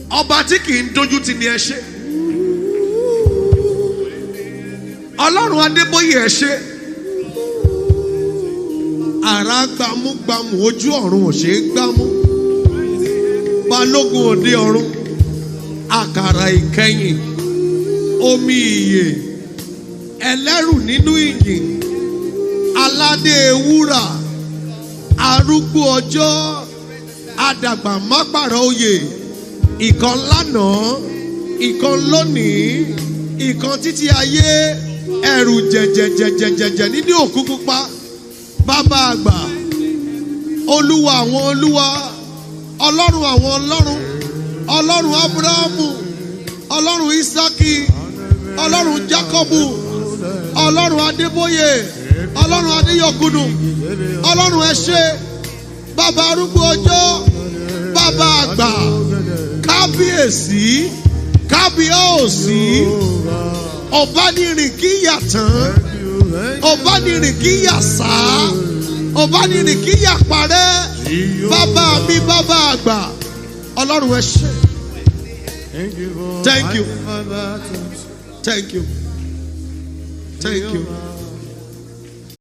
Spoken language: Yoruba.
Ọba tí kì í dojú ti ni ẹ ṣé. Ọlọ́run Adébóyè ẹ ṣé. Àrá gbámúgbámú ojú ọ̀run ò ṣe é gbámú. Balógun òde ọ̀run. Àkàrà ìkẹyìn. Omi ìyè. Ẹlẹ́rù nínú ìyìn. Aládé ewúrà. Arúgbó ọjọ́. Adàgbà mápàrà oyè. Ìkan lánàá. Ìkan lónìí. Ìkan títí ayé. Ẹ̀rù jẹ̀jẹ̀jẹ̀jẹ̀jẹ̀ nínú òkú pupa. Bàbá àgbà. Olúwa àwọn olúwa. Ọlọ́run àwọn ọlọ́run. Ọlọ́run Ábúráhámù. Ọlọ́run Ísákì. Ọlọ́run Jákọ́bù. Ọlọ́run Adébóyè. Ọlọ́run Adéyọ̀kúnù. Ọlọ́run ẹ ṣé. Bàbá arúgbó ọjọ́. Bàbá àgbà. Kábíyèsí. Kábíyèsí. Ọ̀bánirìn kí yàtàn. Ọ̀bánirìn kí yàsá. Ọ̀bánirìn kí yàparẹ́. Bàbá mi bàbá àgbà. Ọlọ́run ẹ ṣé. Thank you. Thank you. Thank you.